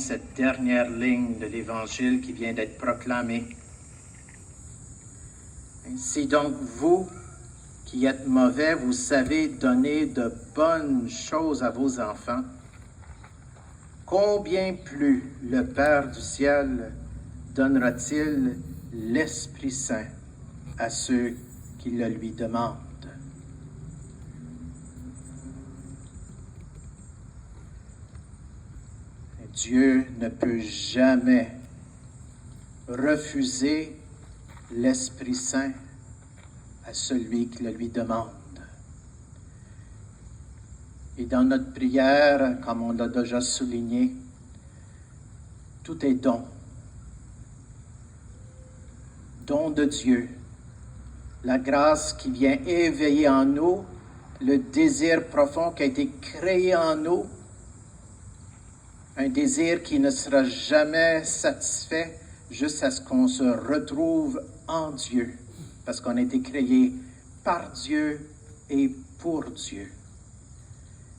cette dernière ligne de l'Évangile qui vient d'être proclamée. Si donc vous, qui êtes mauvais, vous savez donner de bonnes choses à vos enfants, combien plus le Père du ciel donnera-t-il l'Esprit Saint à ceux qui le lui demandent? Dieu ne peut jamais refuser l'Esprit Saint à celui qui le lui demande. Et dans notre prière, comme on l'a déjà souligné, tout est don. Don de Dieu. La grâce qui vient éveiller en nous le désir profond qui a été créé en nous, un désir qui ne sera jamais satisfait jusqu'à ce qu'on se retrouve en Dieu, parce qu'on a été créé par Dieu et pour Dieu.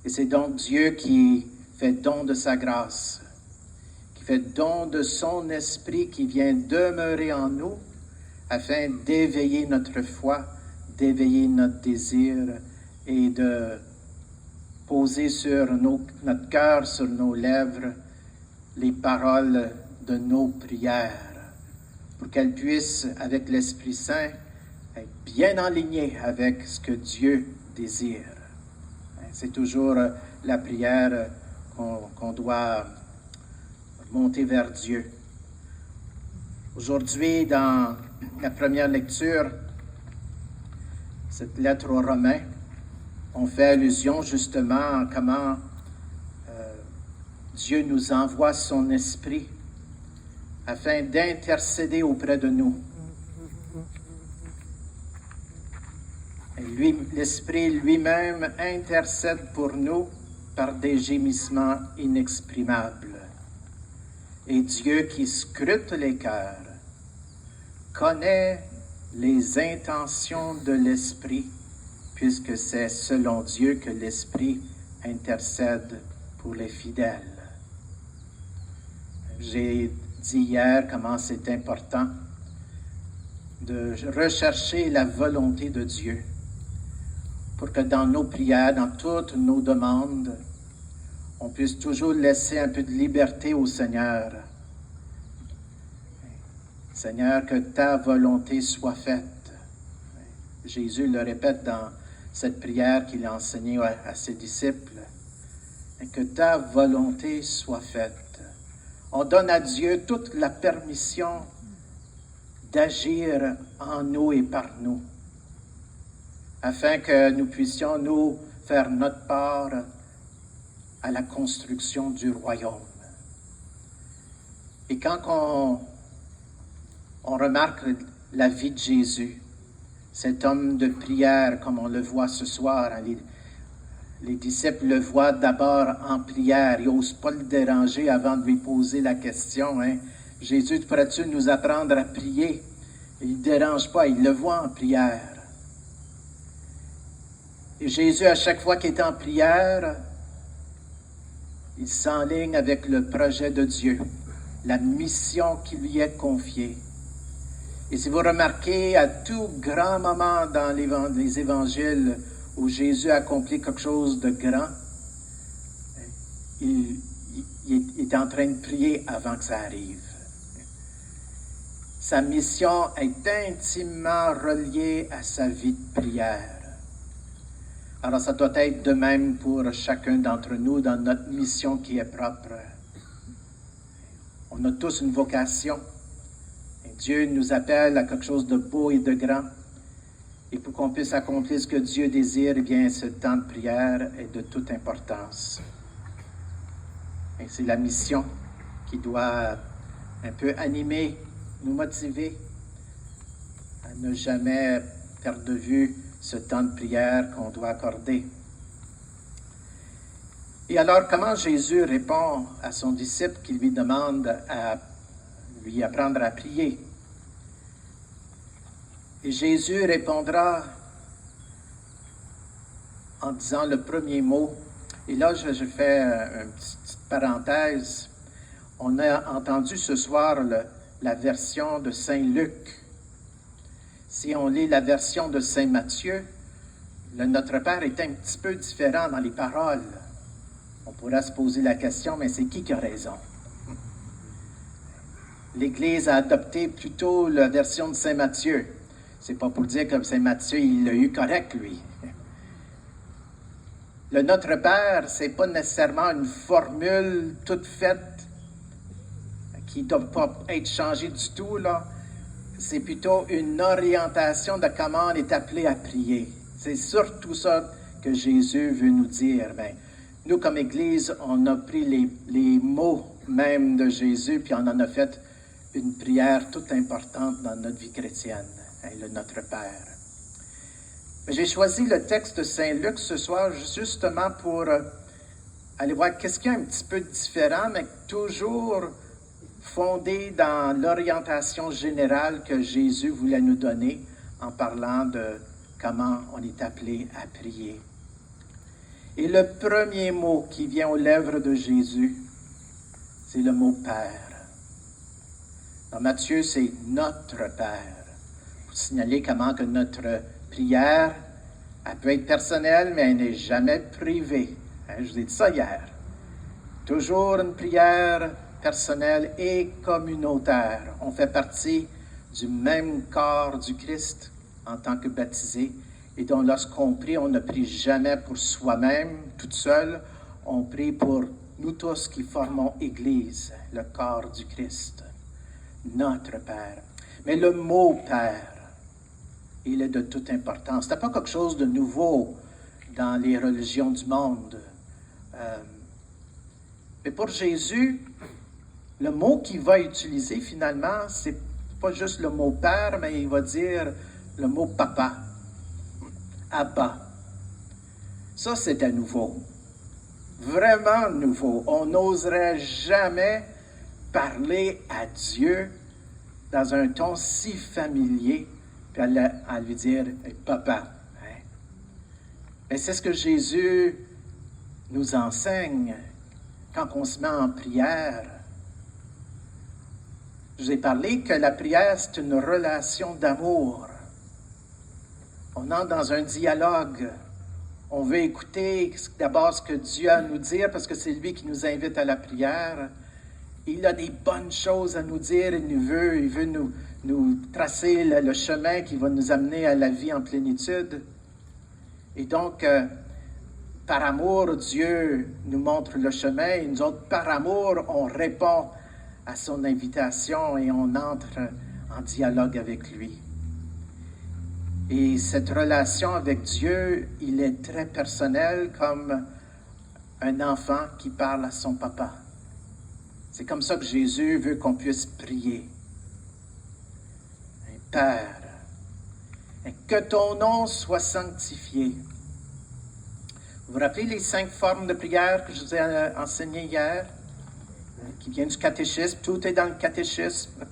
Et c'est donc Dieu qui fait don de sa grâce, qui fait don de son esprit qui vient demeurer en nous, afin d'éveiller notre foi, d'éveiller notre désir et de poser sur notre cœur, sur nos lèvres, les paroles de nos prières, pour qu'elles puissent, avec l'Esprit Saint, être bien alignées avec ce que Dieu désire. C'est toujours la prière qu'on doit monter vers Dieu. Aujourd'hui, dans la première lecture, cette lettre aux Romains, on fait allusion justement à comment Dieu nous envoie son esprit afin d'intercéder auprès de nous. Et l'Esprit lui-même intercède pour nous par des gémissements inexprimables. Et Dieu qui scrute les cœurs connaît les intentions de l'Esprit, puisque c'est selon Dieu que l'Esprit intercède pour les fidèles. J'ai dit hier comment c'est important de rechercher la volonté de Dieu, pour que dans nos prières, dans toutes nos demandes, on puisse toujours laisser un peu de liberté au Seigneur. Seigneur, que ta volonté soit faite. Jésus le répète dans cette prière qu'il a enseignée à ses disciples. Et que ta volonté soit faite. On donne à Dieu toute la permission d'agir en nous et par nous, afin que nous puissions, nous, faire notre part à la construction du royaume. Et quand on remarque la vie de Jésus, cet homme de prière, comme on le voit ce soir, hein, les disciples le voient d'abord en prière. Ils n'osent pas le déranger avant de lui poser la question. Hein. Jésus, pourrais-tu nous apprendre à prier? Il ne dérange pas, il le voit en prière. Et Jésus, à chaque fois qu'il est en prière, il s'enligne avec le projet de Dieu, la mission qui lui est confiée. Et si vous remarquez, à tout grand moment dans les évangiles où Jésus accomplit quelque chose de grand, il est en train de prier avant que ça arrive. Sa mission est intimement reliée à sa vie de prière. Alors ça doit être de même pour chacun d'entre nous dans notre mission qui est propre. On a tous une vocation. Et Dieu nous appelle à quelque chose de beau et de grand. Et pour qu'on puisse accomplir ce que Dieu désire, eh bien, ce temps de prière est de toute importance. Et c'est la mission qui doit un peu animer, nous motiver à ne jamais perdre de vue ce temps de prière qu'on doit accorder. Et alors, comment Jésus répond à son disciple qui lui demande à lui apprendre à prier? Et Jésus répondra en disant le premier mot. Et là, je fais une petite parenthèse. On a entendu ce soir la version de Saint Luc. Si on lit la version de Saint Matthieu, le Notre Père est un petit peu différent dans les paroles. On pourra se poser la question, mais c'est qui a raison? L'Église a adopté plutôt la version de Saint Matthieu. C'est pas pour dire que Saint Matthieu, il l'a eu correct, lui. Le Notre Père, c'est pas nécessairement une formule toute faite qui ne doit pas être changée du tout, là. C'est plutôt une orientation de comment on est appelé à prier. C'est surtout ça que Jésus veut nous dire. Bien, nous, comme Église, on a pris les mots même de Jésus, puis on en a fait une prière toute importante dans notre vie chrétienne, hein, le Notre Père. Mais j'ai choisi le texte de Saint Luc ce soir justement pour aller voir qu'est-ce qu'il y a un petit peu différent, mais toujours fondé dans l'orientation générale que Jésus voulait nous donner en parlant de comment on est appelé à prier. Et le premier mot qui vient aux lèvres de Jésus, c'est le mot Père. Dans Matthieu, c'est notre Père. Pour signaler comment que notre prière, elle peut être personnelle, mais elle n'est jamais privée. Hein, je vous ai dit ça hier. Toujours une prière personnelle et communautaire. On fait partie du même corps du Christ en tant que baptisé. Et donc, lorsqu'on prie, on ne prie jamais pour soi-même, toute seule. On prie pour nous tous qui formons Église, le corps du Christ. Notre Père. Mais le mot Père, il est de toute importance. Ce n'est pas quelque chose de nouveau dans les religions du monde. Mais pour Jésus, le mot qu'il va utiliser finalement, c'est pas juste le mot Père, mais il va dire le mot Papa. Abba. Ça, c'est à nouveau. Vraiment nouveau. On n'oserait jamais parler à Dieu dans un ton si familier, puis à lui dire hey, « Papa hein? ». Et c'est ce que Jésus nous enseigne quand on se met en prière. Je vous ai parlé que la prière, c'est une relation d'amour. On entre dans un dialogue. On veut écouter d'abord ce que Dieu a à nous dire parce que c'est lui qui nous invite à la prière. Il a des bonnes choses à nous dire. Il veut nous tracer le chemin qui va nous amener à la vie en plénitude. Et donc, par amour, Dieu nous montre le chemin. Et nous autres, par amour, on répond à son invitation et on entre en dialogue avec lui. Et cette relation avec Dieu, il est très personnel comme un enfant qui parle à son papa. C'est comme ça que Jésus veut qu'on puisse prier. Père, que ton nom soit sanctifié. Vous vous rappelez les 5 formes de prière que je vous ai enseignées hier, qui viennent du catéchisme? Tout est dans le catéchisme.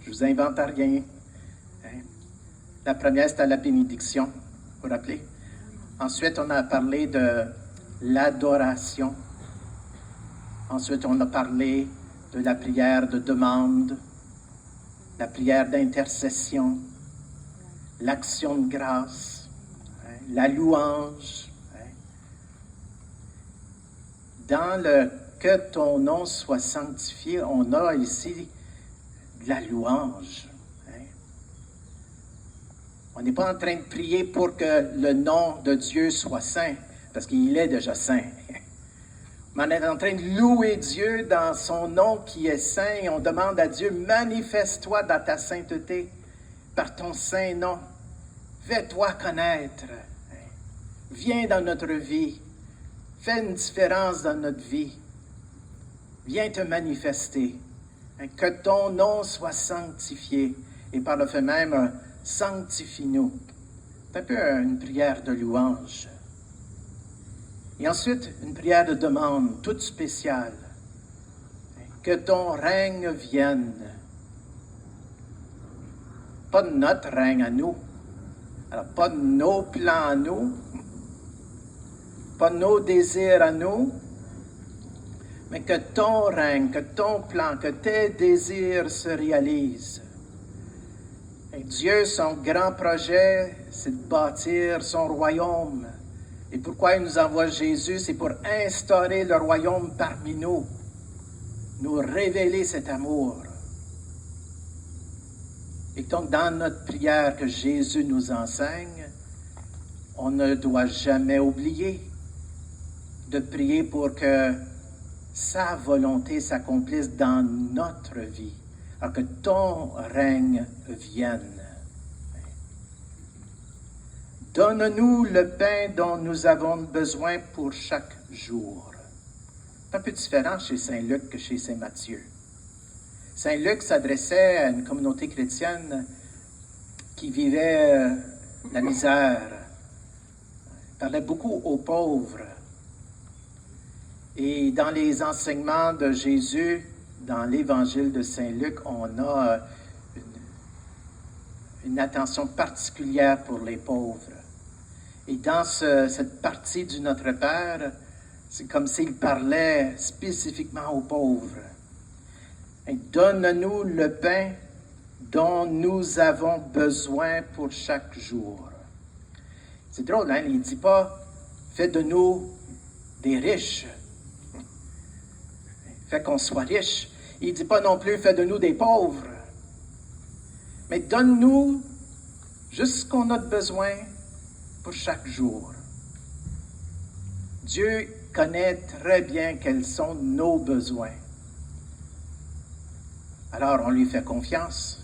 Je ne vous invente rien. La première, c'était la bénédiction, vous vous rappelez? Ensuite, on a parlé de l'adoration. Ensuite, on a parlé de la prière de demande, la prière d'intercession, l'action de grâce, la louange. Dans le « que ton nom soit sanctifié », on a ici de la louange. On n'est pas en train de prier pour que le nom de Dieu soit saint, parce qu'il est déjà saint. Mais on est en train de louer Dieu dans son nom qui est saint, et on demande à Dieu, manifeste-toi dans ta sainteté, par ton saint nom. Fais-toi connaître. Viens dans notre vie. Fais une différence dans notre vie. Viens te manifester. Que ton nom soit sanctifié. Et par le fait même, sanctifie-nous. C'est un peu une prière de louange. Et ensuite, une prière de demande toute spéciale. Que ton règne vienne. Pas de notre règne à nous. Alors, pas de nos plans à nous. Pas de nos désirs à nous. mais que ton règne, que ton plan, que tes désirs se réalisent. Et Dieu, son grand projet, c'est de bâtir son royaume. Et pourquoi il nous envoie Jésus, c'est pour instaurer le royaume parmi nous, nous révéler cet amour. Et donc, dans notre prière que Jésus nous enseigne, on ne doit jamais oublier de prier pour que sa volonté s'accomplisse dans notre vie, alors que ton règne vienne. Donne-nous le pain dont nous avons besoin pour chaque jour. C'est un peu différent chez Saint Luc que chez Saint Matthieu. Saint Luc s'adressait à une communauté chrétienne qui vivait la misère. Il parlait beaucoup aux pauvres. Et dans les enseignements de Jésus, dans l'évangile de Saint Luc, on a une attention particulière pour les pauvres. Et dans cette partie du Notre Père, c'est comme s'il parlait spécifiquement aux pauvres. Et donne-nous le pain dont nous avons besoin pour chaque jour. C'est drôle, hein? Il ne dit pas « fais de nous des riches ». Fait qu'on soit riche. Il ne dit pas non plus « fais de nous des pauvres ». Mais donne-nous juste ce qu'on a de besoin pour chaque jour. Dieu connaît très bien quels sont nos besoins. Alors on lui fait confiance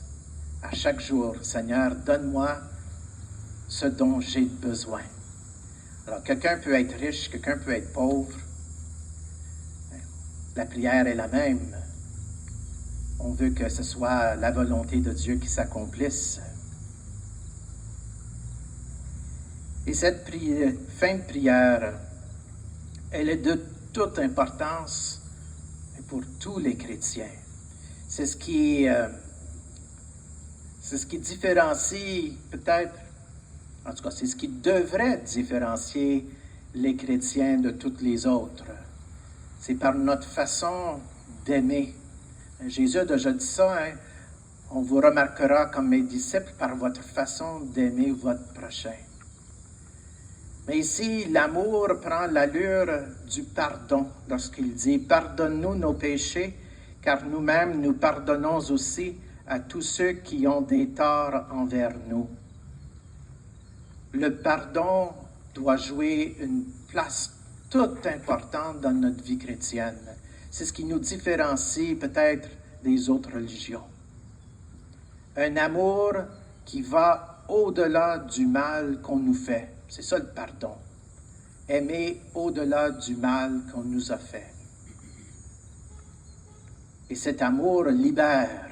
à chaque jour. Seigneur, donne-moi ce dont j'ai besoin. Alors quelqu'un peut être riche, quelqu'un peut être pauvre. La prière est la même. On veut que ce soit la volonté de Dieu qui s'accomplisse. Et cette fin de prière, elle est de toute importance pour tous les chrétiens. C'est ce qui différencie peut-être, en tout cas, c'est ce qui devrait différencier les chrétiens de toutes les autres. C'est par notre façon d'aimer. Jésus a déjà dit ça, hein? On vous remarquera comme mes disciples par votre façon d'aimer votre prochain. Mais ici, l'amour prend l'allure du pardon lorsqu'il dit « Pardonne-nous nos péchés, car nous-mêmes nous pardonnons aussi à tous ceux qui ont des torts envers nous. » Le pardon doit jouer une place toute importante dans notre vie chrétienne. C'est ce qui nous différencie peut-être des autres religions. Un amour qui va au-delà du mal qu'on nous fait. C'est ça le pardon. Aimer au-delà du mal qu'on nous a fait. Et cet amour libère.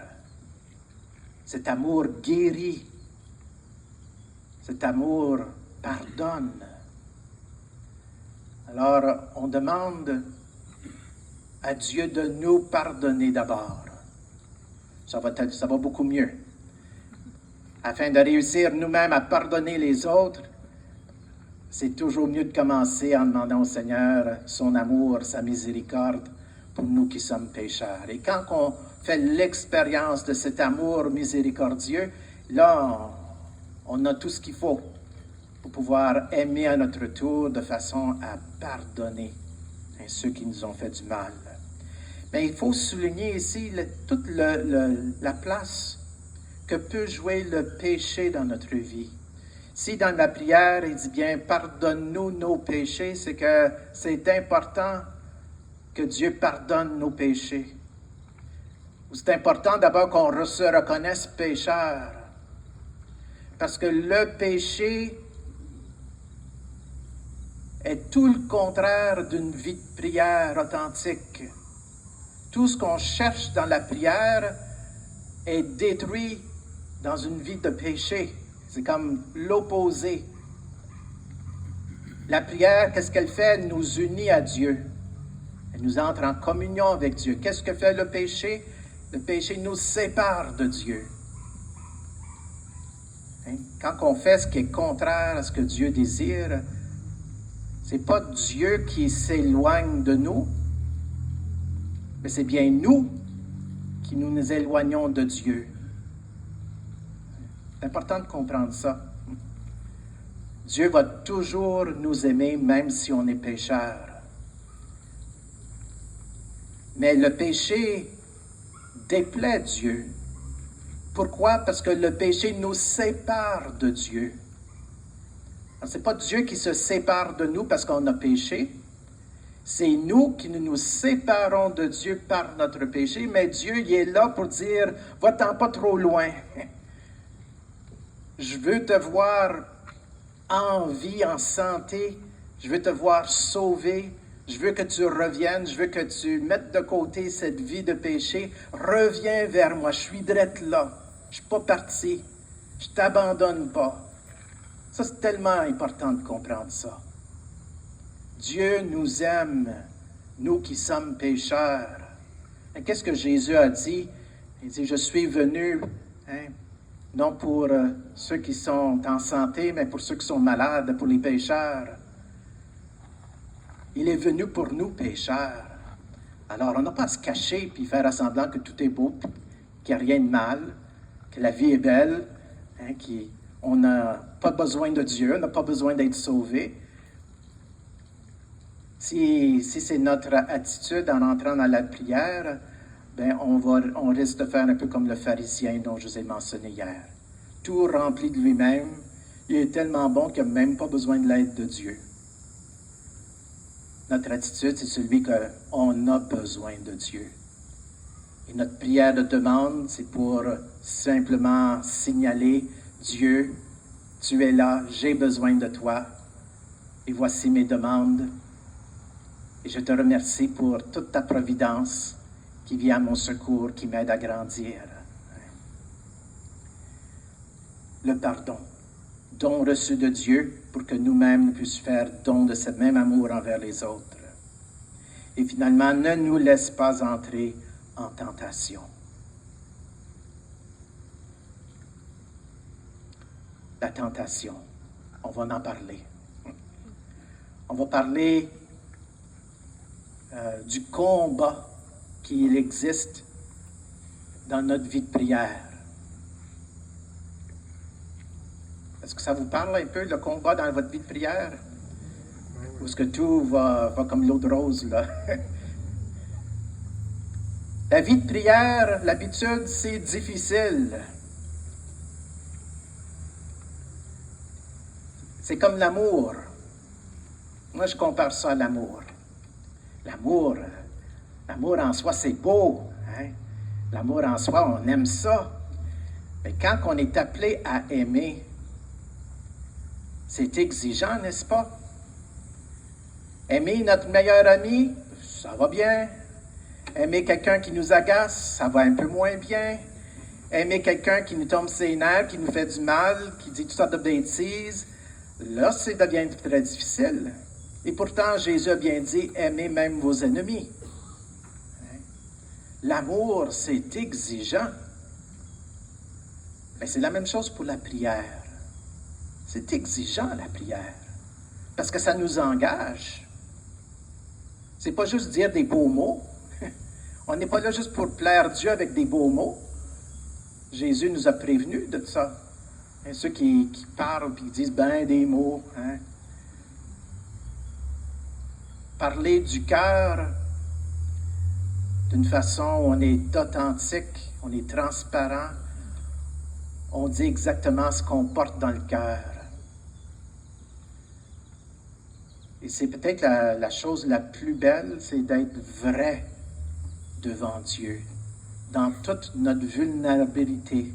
Cet amour guérit. Cet amour pardonne. Alors, on demande à Dieu de nous pardonner d'abord. Ça va beaucoup mieux. Afin de réussir nous-mêmes à pardonner les autres, c'est toujours mieux de commencer en demandant au Seigneur son amour, sa miséricorde pour nous qui sommes pécheurs. Et quand on fait l'expérience de cet amour miséricordieux, là, on a tout ce qu'il faut pour pouvoir aimer à notre tour de façon à pardonner ceux qui nous ont fait du mal. Mais il faut souligner ici toute la place que peut jouer le péché dans notre vie. Si dans la prière, il dit bien « pardonne-nous nos péchés », c'est que c'est important que Dieu pardonne nos péchés. C'est important d'abord qu'on se reconnaisse pécheur. Parce que le péché est tout le contraire d'une vie de prière authentique. Tout ce qu'on cherche dans la prière est détruit dans une vie de péché. C'est comme l'opposé. La prière, qu'est-ce qu'elle fait? Elle nous unit à Dieu. Elle nous entre en communion avec Dieu. Qu'est-ce que fait le péché? Le péché nous sépare de Dieu. Quand on fait ce qui est contraire à ce que Dieu désire, c'est pas Dieu qui s'éloigne de nous, mais c'est bien nous qui nous éloignons de Dieu. C'est important de comprendre ça. Dieu va toujours nous aimer, même si on est pécheur. Mais le péché déplaît Dieu. Pourquoi? Parce que le péché nous sépare de Dieu. Ce n'est pas Dieu qui se sépare de nous parce qu'on a péché. C'est nous qui nous séparons de Dieu par notre péché, mais Dieu il est là pour dire « Va-t'en pas trop loin. Je veux te voir en vie, en santé. Je veux te voir sauvé. Je veux que tu reviennes. Je veux que tu mettes de côté cette vie de péché. Reviens vers moi. Je suis direct là. Je ne suis pas parti. Je ne t'abandonne pas. » Ça, c'est tellement important de comprendre ça. Dieu nous aime, nous qui sommes pécheurs. Et qu'est-ce que Jésus a dit? Il dit, je suis venu, non pour ceux qui sont en santé, mais pour ceux qui sont malades, pour les pécheurs. Il est venu pour nous, pécheurs. Alors, on n'a pas à se cacher puis faire semblant que tout est beau, qu'il n'y a rien de mal, que la vie est belle, on n'a pas besoin de Dieu, on n'a pas besoin d'être sauvé. Si c'est notre attitude en entrant dans la prière, ben on risque de faire un peu comme le pharisien dont je vous ai mentionné hier. Tout rempli de lui-même, il est tellement bon qu'il n'a même pas besoin de l'aide de Dieu. Notre attitude, c'est celui qu'on a besoin de Dieu. Et notre prière de demande, c'est pour simplement signaler, Dieu, tu es là, j'ai besoin de toi, et voici mes demandes. Et je te remercie pour toute ta providence qui vient à mon secours, qui m'aide à grandir. Le pardon, don reçu de Dieu pour que nous-mêmes nous puissions faire don de ce même amour envers les autres. Et finalement, ne nous laisse pas entrer en tentation. La tentation, on va en parler. On va parler du combat qu'il existe dans notre vie de prière. Est-ce que ça vous parle un peu, le combat dans votre vie de prière? Ou est-ce que tout va comme l'eau de rose, là? La vie de prière, l'habitude, c'est difficile. C'est comme l'amour. Moi, je compare ça à l'amour. L'amour en soi, c'est beau. L'amour en soi, on aime ça. Mais quand on est appelé à aimer, c'est exigeant, n'est-ce pas? Aimer notre meilleur ami, ça va bien. Aimer quelqu'un qui nous agace, ça va un peu moins bien. Aimer quelqu'un qui nous tombe ses nerfs, qui nous fait du mal, qui dit toutes sortes de bêtises, là, ça devient très difficile. Et pourtant, Jésus a bien dit, aimez même vos ennemis. L'amour, c'est exigeant. Mais c'est la même chose pour la prière. C'est exigeant, la prière. Parce que ça nous engage. C'est pas juste dire des beaux mots. On n'est pas là juste pour plaire Dieu avec des beaux mots. Jésus nous a prévenus de ça. Et ceux qui parlent et qui disent ben des mots. Parler du cœur d'une façon où on est authentique, on est transparent, on dit exactement ce qu'on porte dans le cœur. Et c'est peut-être la chose la plus belle, c'est d'être vrai devant Dieu, dans toute notre vulnérabilité,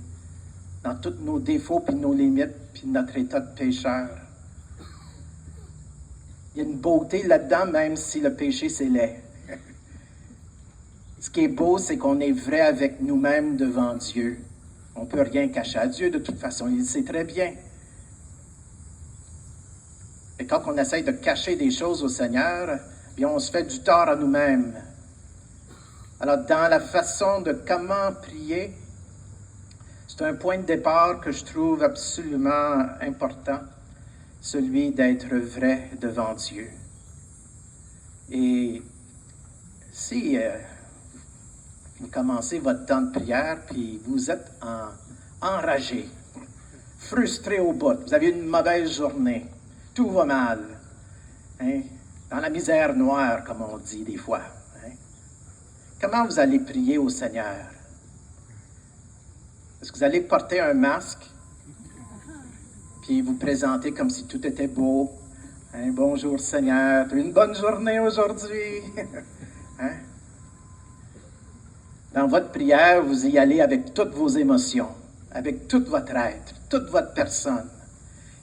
dans tous nos défauts, puis nos limites, puis notre état de pécheur. Il y a une beauté là-dedans, même si le péché, c'est laid. Ce qui est beau, c'est qu'on est vrai avec nous-mêmes devant Dieu. On ne peut rien cacher à Dieu, de toute façon, il le sait très bien. Et quand on essaye de cacher des choses au Seigneur, bien, on se fait du tort à nous-mêmes. Alors, dans la façon de comment prier, c'est un point de départ que je trouve absolument important, celui d'être vrai devant Dieu. Et si vous commencez votre temps de prière, puis vous êtes enragé, frustré au bout. Vous avez une mauvaise journée. Tout va mal. Hein? Dans la misère noire, comme on dit des fois. Hein? Comment vous allez prier au Seigneur? Est-ce que vous allez porter un masque, puis vous présenter comme si tout était beau? Hein? Bonjour Seigneur, tu as une bonne journée aujourd'hui. Hein? Dans votre prière, vous y allez avec toutes vos émotions, avec tout votre être, toute votre personne.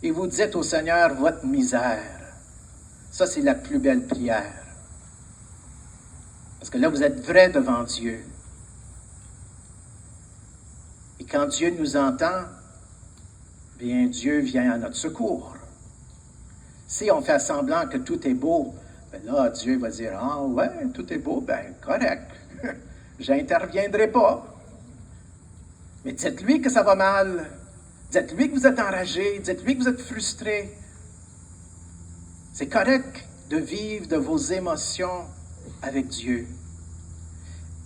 Et vous dites au Seigneur votre misère. Ça, c'est la plus belle prière. Parce que là, vous êtes vrai devant Dieu. Et quand Dieu nous entend, bien, Dieu vient à notre secours. Si on fait semblant que tout est beau, ben là, Dieu va dire, « Ah ouais, tout est beau, ben correct. J'interviendrai pas. » Mais dites-lui que ça va mal. Dites-lui que vous êtes enragé. Dites-lui que vous êtes frustré. C'est correct de vivre de vos émotions avec Dieu.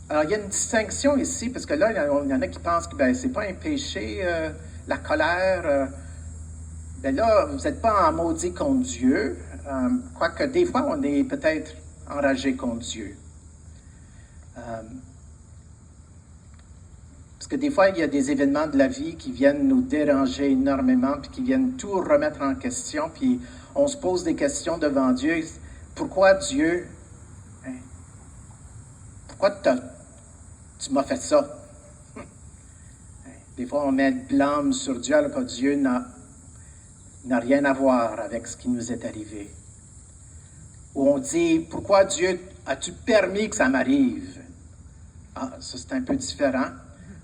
Alors, il y a une distinction ici, parce que là, il y en a qui pensent que ce n'est pas un péché, la colère. Ben là, vous n'êtes pas en maudit contre Dieu, quoique des fois, on est peut-être enragé contre Dieu. Parce que des fois, il y a des événements de la vie qui viennent nous déranger énormément, puis qui viennent tout remettre en question, puis on se pose des questions devant Dieu. Pourquoi Dieu? Hein? Pourquoi tu m'as fait ça? Des fois, on met le blâme sur Dieu, alors que Dieu n'a rien à voir avec ce qui nous est arrivé. Ou on dit, pourquoi Dieu as-tu permis que ça m'arrive? Ah, ça c'est un peu différent.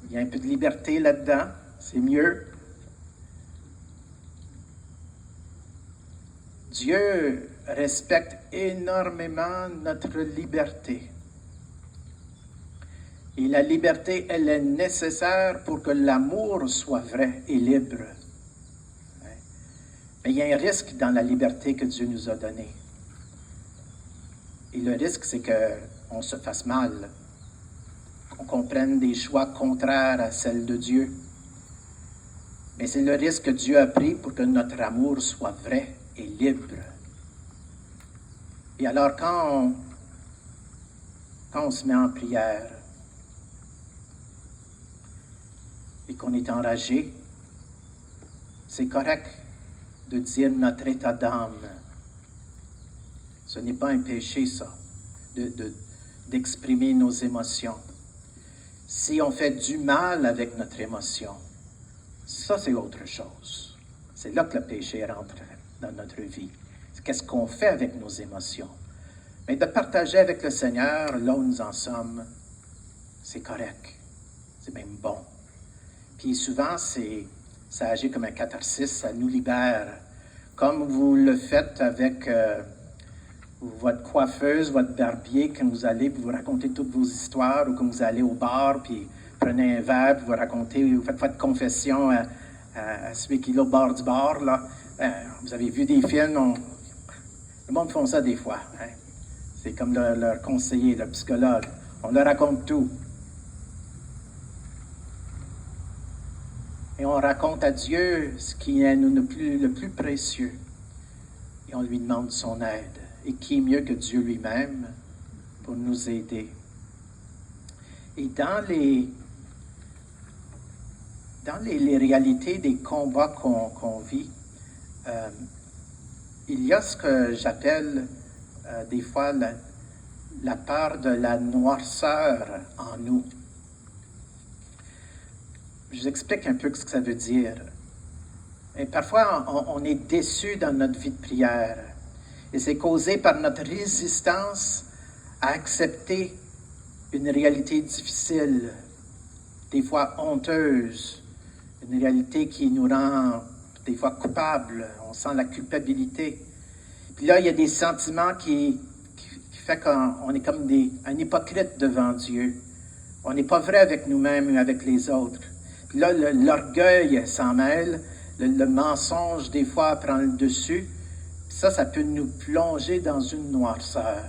Il y a un peu de liberté là-dedans. C'est mieux. Dieu respecte énormément notre liberté. Et la liberté, elle est nécessaire pour que l'amour soit vrai et libre. Mais il y a un risque dans la liberté que Dieu nous a donnée. Et le risque, c'est qu'on se fasse mal, qu'on comprenne des choix contraires à celles de Dieu. Mais c'est le risque que Dieu a pris pour que notre amour soit vrai et libre. Et alors, quand on se met en prière et qu'on est enragé, c'est correct de dire notre état d'âme. Ce n'est pas un péché, ça, d'exprimer nos émotions. Si on fait du mal avec notre émotion, ça, c'est autre chose. C'est là que le péché rentre dans notre vie. C'est qu'est-ce qu'on fait avec nos émotions. Mais de partager avec le Seigneur, là où nous en sommes, c'est correct. C'est même bon. Puis souvent, ça agit comme un catharsis, ça nous libère. Comme vous le faites avec votre coiffeuse, votre barbier, quand vous allez vous raconter toutes vos histoires, ou quand vous allez au bar, puis prenez un verre, puis vous racontez, vous faites votre confession à celui qui est là au bord du bar, là. Vous avez vu des films, le monde fait ça des fois. Hein? C'est comme leur conseiller, le psychologue. On leur raconte tout. Et on raconte à Dieu ce qui est le plus précieux. Et on lui demande son aide. Et qui est mieux que Dieu lui-même pour nous aider. Et dans les réalités des combats qu'on vit, il y a ce que j'appelle des fois la part de la noirceur en nous. Je vous explique un peu ce que ça veut dire. Et parfois, on est déçu dans notre vie de prière. Et c'est causé par notre résistance à accepter une réalité difficile, des fois honteuse, une réalité qui nous rend des fois coupables. On sent la culpabilité. Puis là, il y a des sentiments qui fait qu'on est comme un hypocrite devant Dieu. On n'est pas vrai avec nous-mêmes et avec les autres. Puis là, l'orgueil s'en mêle, le mensonge, des fois, prend le dessus. Puis ça peut nous plonger dans une noirceur.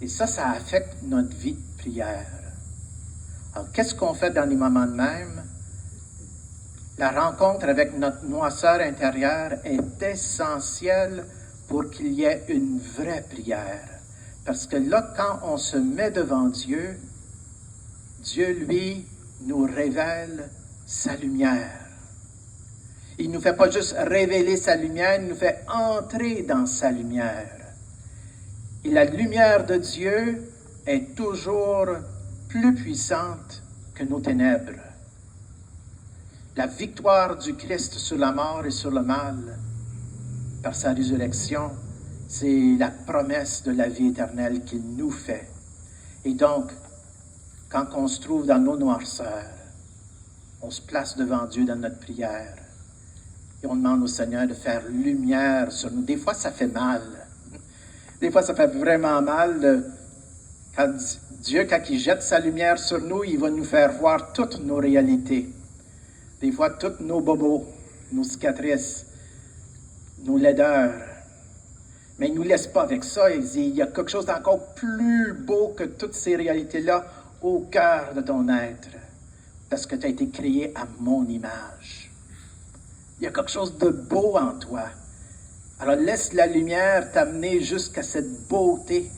Et ça affecte notre vie de prière. Alors, qu'est-ce qu'on fait dans les moments de même? La rencontre avec notre noirceur intérieure est essentielle pour qu'il y ait une vraie prière. Parce que là, quand on se met devant Dieu, Dieu, lui, nous révèle sa lumière. Il ne nous fait pas juste révéler sa lumière, il nous fait entrer dans sa lumière. Et la lumière de Dieu est toujours plus puissante que nos ténèbres. La victoire du Christ sur la mort et sur le mal, par sa résurrection, c'est la promesse de la vie éternelle qu'il nous fait. Et donc, quand on se trouve dans nos noirceurs, on se place devant Dieu dans notre prière et on demande au Seigneur de faire lumière sur nous. Des fois, ça fait mal. Des fois, ça fait vraiment mal. Quand Dieu, quand il jette sa lumière sur nous, il va nous faire voir toutes nos réalités. Des fois, tous nos bobos, nos cicatrices, nos laideurs. Mais il ne nous laisse pas avec ça. Il dit, il y a quelque chose d'encore plus beau que toutes ces réalités-là au cœur de ton être. Parce que tu as été créé à mon image. Il y a quelque chose de beau en toi. Alors laisse la lumière t'amener jusqu'à cette beauté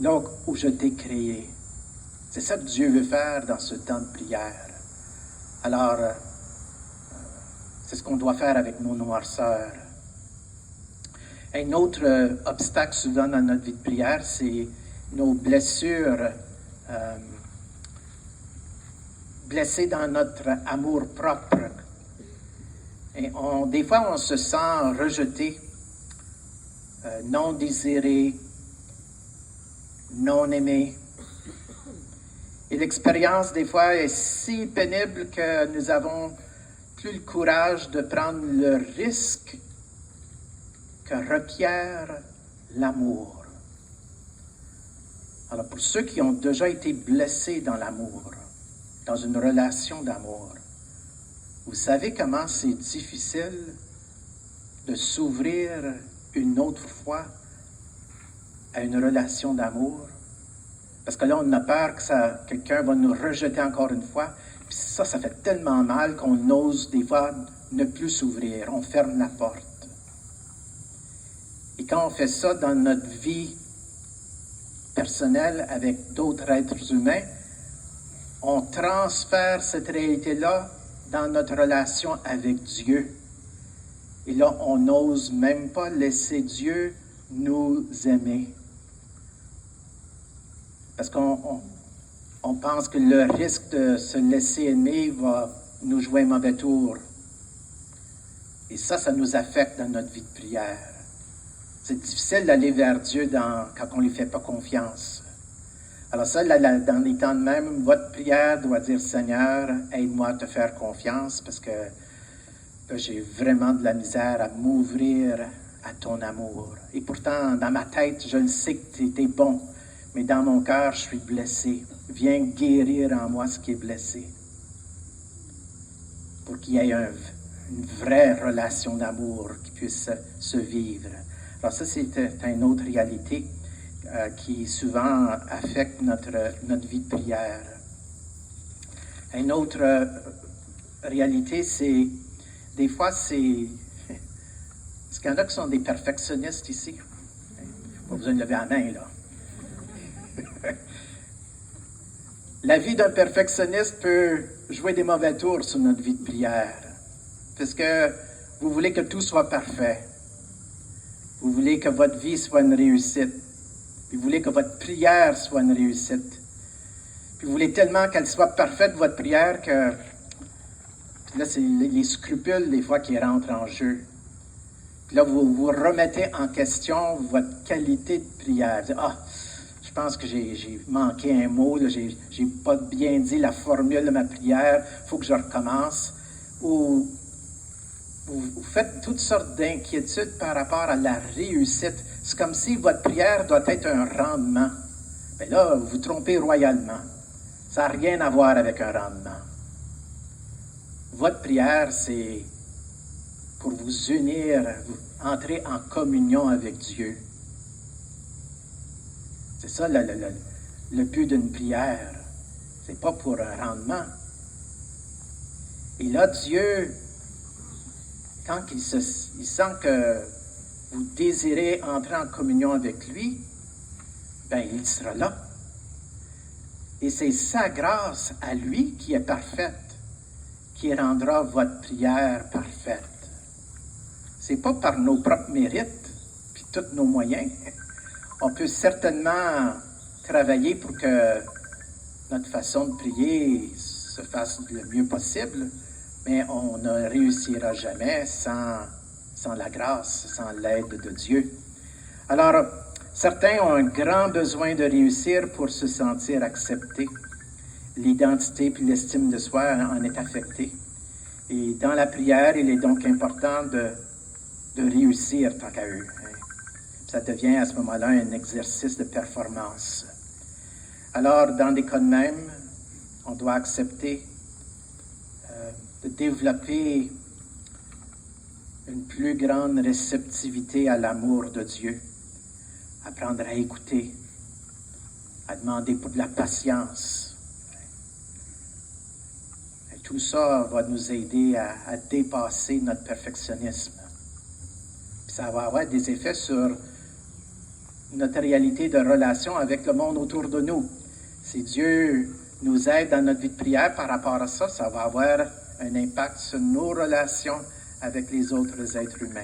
là où je t'ai créé. C'est ça que Dieu veut faire dans ce temps de prière. Alors, c'est ce qu'on doit faire avec nos noirceurs. Un autre obstacle souvent dans notre vie de prière, c'est nos blessures, blessées dans notre amour propre. Et des fois, on se sent rejeté, non désiré, non aimé. Et l'expérience, des fois, est si pénible que nous n'avons plus le courage de prendre le risque que requiert l'amour. Alors, pour ceux qui ont déjà été blessés dans l'amour, dans une relation d'amour, vous savez comment c'est difficile de s'ouvrir une autre fois à une relation d'amour? Parce que là, on a peur que quelqu'un va nous rejeter encore une fois. Puis ça fait tellement mal qu'on ose des fois ne plus s'ouvrir. On ferme la porte. Et quand on fait ça dans notre vie personnelle avec d'autres êtres humains, on transfère cette réalité-là dans notre relation avec Dieu. Et là, on n'ose même pas laisser Dieu nous aimer. Parce qu'on pense que le risque de se laisser aimer va nous jouer un mauvais tour. Et ça nous affecte dans notre vie de prière. C'est difficile d'aller vers Dieu quand on ne lui fait pas confiance. Alors ça, dans les temps de même, votre prière doit dire, Seigneur, aide-moi à te faire confiance parce que là, j'ai vraiment de la misère à m'ouvrir à ton amour. Et pourtant, dans ma tête, je le sais que tu es bon, mais dans mon cœur, je suis blessé. Viens guérir en moi ce qui est blessé pour qu'il y ait une vraie relation d'amour qui puisse se vivre. Alors ça, c'est une autre réalité qui souvent affecte notre vie de prière. Une autre réalité, c'est, des fois, est-ce qu'il y en a qui sont des perfectionnistes ici? Pas besoin de lever la main, là. La vie d'un perfectionniste peut jouer des mauvais tours sur notre vie de prière. Parce que vous voulez que tout soit parfait. Vous voulez que votre vie soit une réussite. Puis vous voulez que votre prière soit une réussite. Puis vous voulez tellement qu'elle soit parfaite, votre prière, que puis là, c'est les scrupules, des fois, qui rentrent en jeu. Puis là, vous vous remettez en question votre qualité de prière. Vous dites, je pense que j'ai manqué un mot, là, j'ai pas bien dit la formule de ma prière, il faut que je recommence. Ou vous faites toutes sortes d'inquiétudes par rapport à la réussite. C'est comme si votre prière doit être un rendement. Mais là, vous vous trompez royalement. Ça n'a rien à voir avec un rendement. Votre prière, c'est pour vous unir, entrer en communion avec Dieu. C'est ça le but d'une prière. C'est pas pour un rendement. Et là, Dieu, quand il sent que vous désirez entrer en communion avec lui, ben il sera là. Et c'est sa grâce à lui qui est parfaite, qui rendra votre prière parfaite. C'est pas par nos propres mérites, puis tous nos moyens. On peut certainement travailler pour que notre façon de prier se fasse le mieux possible, mais on ne réussira jamais sans la grâce, sans l'aide de Dieu. Alors, certains ont un grand besoin de réussir pour se sentir acceptés. L'identité puis l'estime de soi en est affectée. Et dans la prière, il est donc important de réussir tant qu'à eux. Ça devient à ce moment-là un exercice de performance. Alors, dans des cas de même, on doit accepter de développer une plus grande réceptivité à l'amour de Dieu, apprendre à écouter, à demander pour de la patience. Et tout ça va nous aider à dépasser notre perfectionnisme. Puis ça va avoir des effets sur notre réalité de relation avec le monde autour de nous. Si Dieu nous aide dans notre vie de prière par rapport à ça, ça va avoir un impact sur nos relations avec les autres êtres humains.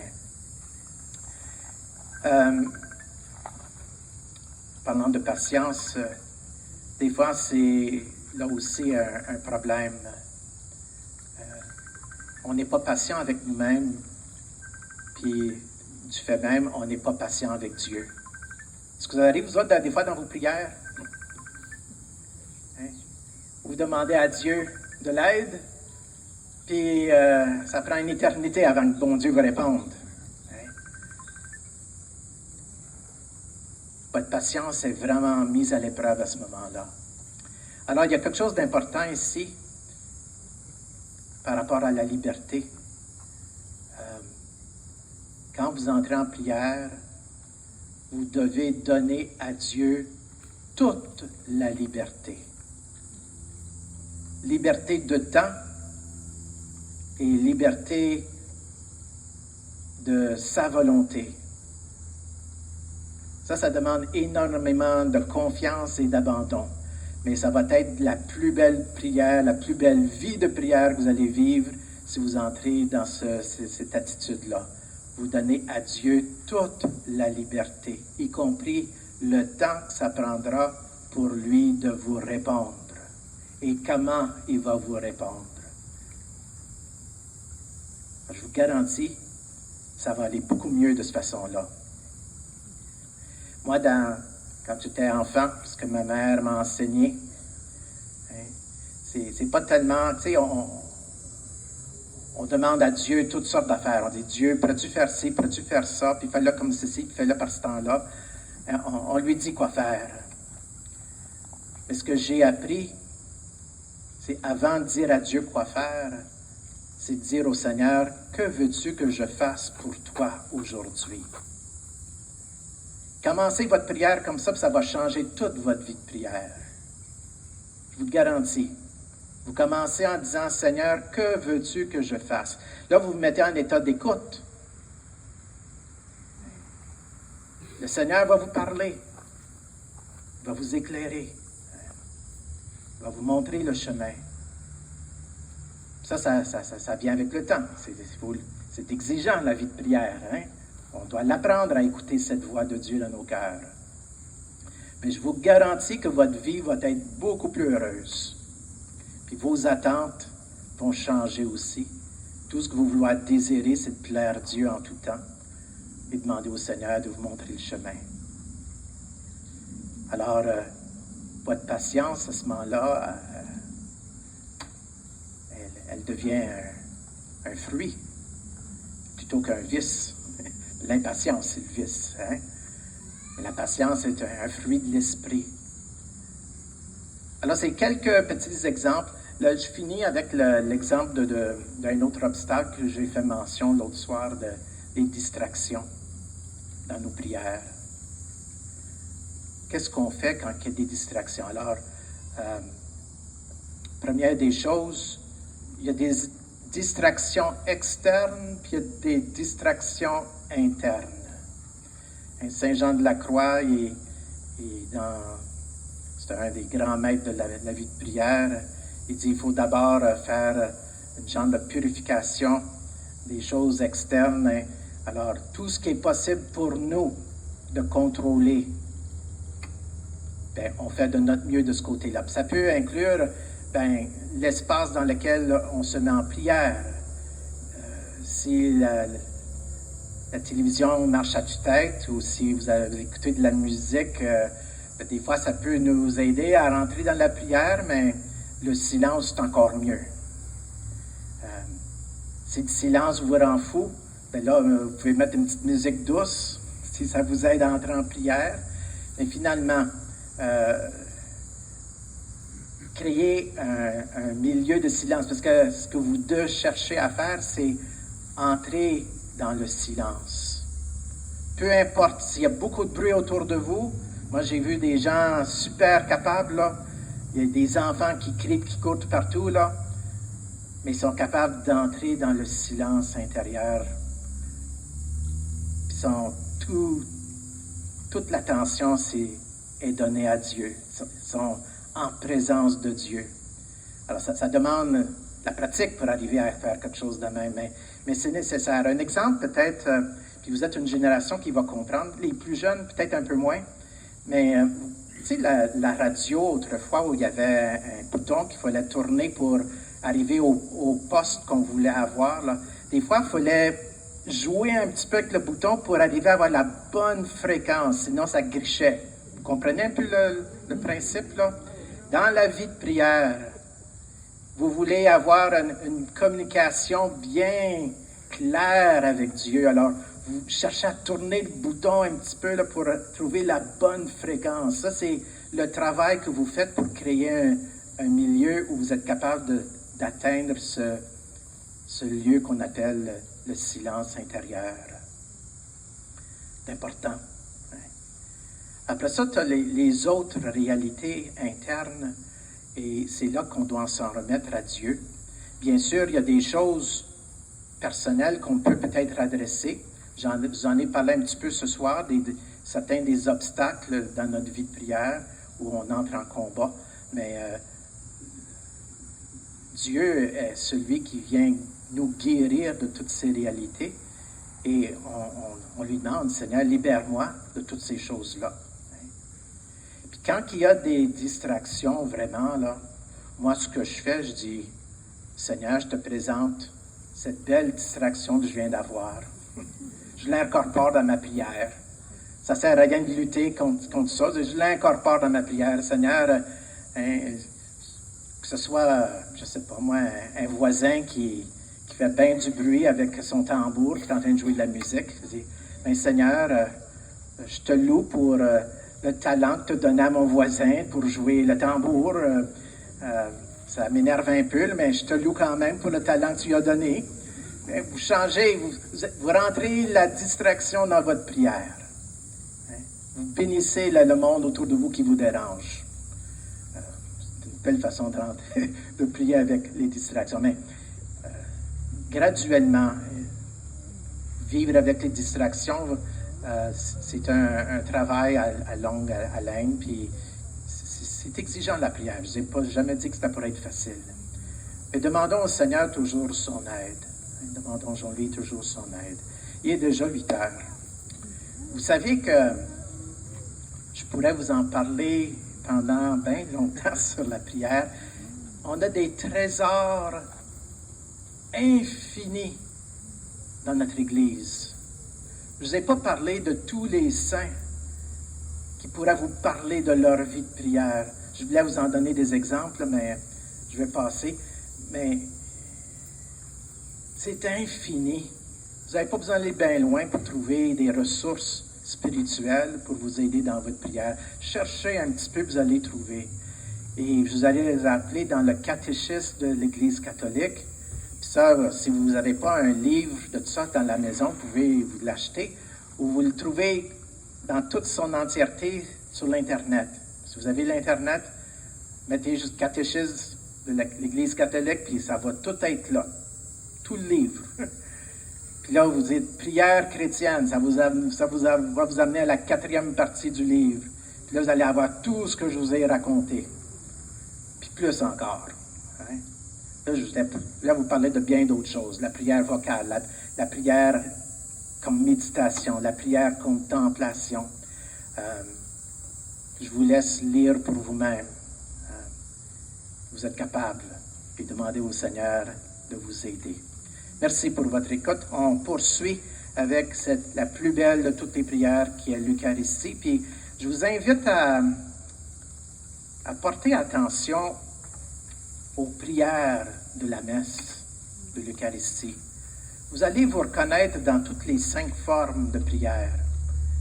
Parlant de patience, des fois c'est là aussi un problème. On n'est pas patient avec nous-mêmes, puis du fait même, on n'est pas patient avec Dieu. Est-ce que vous arrivez, vous autres, des fois dans vos prières? Vous demandez à Dieu de l'aide, puis ça prend une éternité avant que bon Dieu vous réponde. Votre patience est vraiment mise à l'épreuve à ce moment-là. Alors, il y a quelque chose d'important ici par rapport à la liberté. Quand vous entrez en prière, vous devez donner à Dieu toute la liberté. Liberté de temps et liberté de sa volonté. Ça demande énormément de confiance et d'abandon. Mais ça va être la plus belle prière, la plus belle vie de prière que vous allez vivre si vous entrez dans cette attitude-là. Vous donnez à Dieu toute la liberté, y compris le temps que ça prendra pour lui de vous répondre. Et comment il va vous répondre. Je vous garantis, ça va aller beaucoup mieux de cette façon-là. Moi, quand j'étais enfant, ce que ma mère m'a enseigné, c'est pas tellement, tu sais, on demande à Dieu toutes sortes d'affaires. On dit, Dieu, pourrais-tu faire ci, pourrais-tu faire ça, puis fais-le comme ceci, puis fais-le par ce temps-là. On lui dit quoi faire. Mais ce que j'ai appris, c'est avant de dire à Dieu quoi faire, c'est de dire au Seigneur, que veux-tu que je fasse pour toi aujourd'hui? Commencez votre prière comme ça, puis ça va changer toute votre vie de prière. Je vous le garantis. Vous commencez en disant, Seigneur, que veux-tu que je fasse? Là, vous vous mettez en état d'écoute. Le Seigneur va vous parler, va vous éclairer, va vous montrer le chemin. Ça vient avec le temps. C'est exigeant, la vie de prière. On doit l'apprendre à écouter cette voix de Dieu dans nos cœurs. Mais je vous garantis que votre vie va être beaucoup plus heureuse. Puis vos attentes vont changer aussi. Tout ce que vous voulez désirer, c'est de plaire Dieu en tout temps et demander au Seigneur de vous montrer le chemin. Alors, votre patience, à ce moment-là, elle devient un fruit plutôt qu'un vice. L'impatience, c'est le vice. Mais la patience est un fruit de l'esprit. Alors, c'est quelques petits exemples. Là, je finis avec l'exemple d'un autre obstacle que j'ai fait mention l'autre soir, des distractions dans nos prières. qu'est-ce qu'on fait quand il y a des distractions? Alors, première des choses, il y a des distractions externes, puis il y a des distractions internes. Saint Jean de la Croix, c'est un des grands maîtres de la vie de prière. Il dit qu'il faut d'abord faire une genre de purification des choses externes. Alors, tout ce qui est possible pour nous de contrôler, on fait de notre mieux de ce côté-là. Puis ça peut inclure l'espace dans lequel on se met en prière. Si la télévision marche à tue-tête ou si vous écoutez de la musique, des fois ça peut nous aider à rentrer dans la prière, mais le silence est encore mieux. Si le silence vous rend fou, là, vous pouvez mettre une petite musique douce si ça vous aide à entrer en prière. Mais finalement, créer un milieu de silence, parce que ce que vous deux cherchez à faire, c'est entrer dans le silence. Peu importe s'il y a beaucoup de bruit autour de vous. Moi, j'ai vu des gens super capables, là. Il y a des enfants qui crient, qui courent partout, là. Mais ils sont capables d'entrer dans le silence intérieur. Puis toute l'attention est donnée à Dieu. Ils sont en présence de Dieu. Alors, ça demande la pratique pour arriver à faire quelque chose de même, mais c'est nécessaire. Un exemple, peut-être, puis vous êtes une génération qui va comprendre, les plus jeunes, peut-être un peu moins, mais tu sais, la radio, autrefois, où il y avait un bouton qu'il fallait tourner pour arriver au poste qu'on voulait avoir, là. Des fois, il fallait jouer un petit peu avec le bouton pour arriver à avoir la bonne fréquence, sinon ça grichait. Vous comprenez un peu le principe, là? Dans la vie de prière, vous voulez avoir une communication bien claire avec Dieu. Alors, vous cherchez à tourner le bouton un petit peu là, pour trouver la bonne fréquence. Ça, c'est le travail que vous faites pour créer un milieu où vous êtes capable d'atteindre ce lieu qu'on appelle le silence intérieur. C'est important. Après ça, tu as les autres réalités internes, et c'est là qu'on doit s'en remettre à Dieu. Bien sûr, il y a des choses personnelles qu'on peut peut-être adresser. Vous en ai parlé un petit peu ce soir, certains des obstacles dans notre vie de prière où on entre en combat. Mais Dieu est celui qui vient nous guérir de toutes ces réalités. Et on lui demande, Seigneur, libère-moi de toutes ces choses-là. Puis quand il y a des distractions, vraiment, là, moi, ce que je fais, je dis, Seigneur, je te présente cette belle distraction que je viens d'avoir. Je l'incorpore dans ma prière. Ça ne sert à rien de lutter contre ça. Je l'incorpore dans ma prière. Seigneur, que ce soit, je ne sais pas moi, un voisin qui fait bien du bruit avec son tambour, qui est en train de jouer de la musique. Je dis, ben, Seigneur, je te loue pour le talent que tu as donné à mon voisin pour jouer le tambour. Ça m'énerve un peu, mais je te loue quand même pour le talent que tu lui as donné. Mais vous changez, vous rentrez la distraction dans votre prière. Vous bénissez le monde autour de vous qui vous dérange. C'est une belle façon de prier avec les distractions. Mais graduellement, vivre avec les distractions, c'est un travail à longue haleine, puis c'est exigeant la prière. Je n'ai jamais dit que ça pourrait être facile. Mais demandons au Seigneur toujours son aide. Demandons-lui toujours son aide. Il est déjà 8 heures. Vous savez que je pourrais vous en parler pendant bien longtemps sur la prière. On a des trésors infinis dans notre Église. Je ne vous ai pas parlé de tous les saints qui pourraient vous parler de leur vie de prière. Je voulais vous en donner des exemples, mais je vais passer. Mais c'est infini. Vous n'avez pas besoin d'aller bien loin pour trouver des ressources spirituelles pour vous aider dans votre prière. Cherchez un petit peu, vous allez trouver. Et vous allez les appeler dans le catéchisme de l'Église catholique. Puis ça, si vous n'avez pas un livre de tout ça dans la maison, vous pouvez vous l'acheter. Ou vous le trouvez dans toute son entièreté sur l'Internet. Si vous avez l'Internet, mettez juste catéchisme de l'Église catholique, puis ça va tout être là. Tout le livre. Puis là, vous dites prière chrétienne, va vous amener à la 4e partie du livre. Puis là, vous allez avoir tout ce que je vous ai raconté. Puis plus encore. Hein? Là, vous parlez de bien d'autres choses. La prière vocale, la prière comme méditation, la prière contemplation. Je vous laisse lire pour vous-même. Vous êtes capable. Puis demandez au Seigneur de vous aider. Merci pour votre écoute. On poursuit avec la plus belle de toutes les prières qui est l'Eucharistie. Puis je vous invite à porter attention aux prières de la messe, de l'Eucharistie. Vous allez vous reconnaître dans toutes les 5 formes de prière.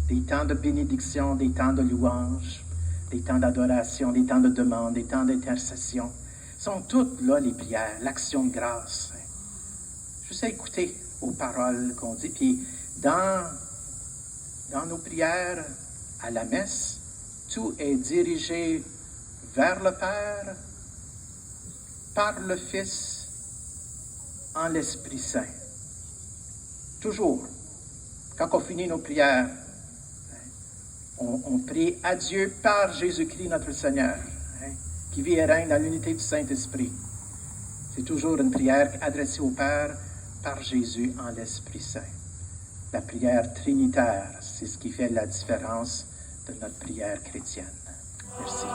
Des temps de bénédiction, des temps de louange, des temps d'adoration, des temps de demande, des temps d'intercession. Sont toutes là les prières, l'action de grâce. Juste à écouter aux paroles qu'on dit. Puis dans nos prières à la messe, tout est dirigé vers le Père, par le Fils, en l'Esprit Saint. Toujours, quand on finit nos prières, on prie à Dieu par Jésus-Christ notre Seigneur, qui vit et règne dans l'unité du Saint-Esprit. C'est toujours une prière adressée au Père par Jésus en l'Esprit Saint. La prière trinitaire, c'est ce qui fait la différence de notre prière chrétienne. Merci.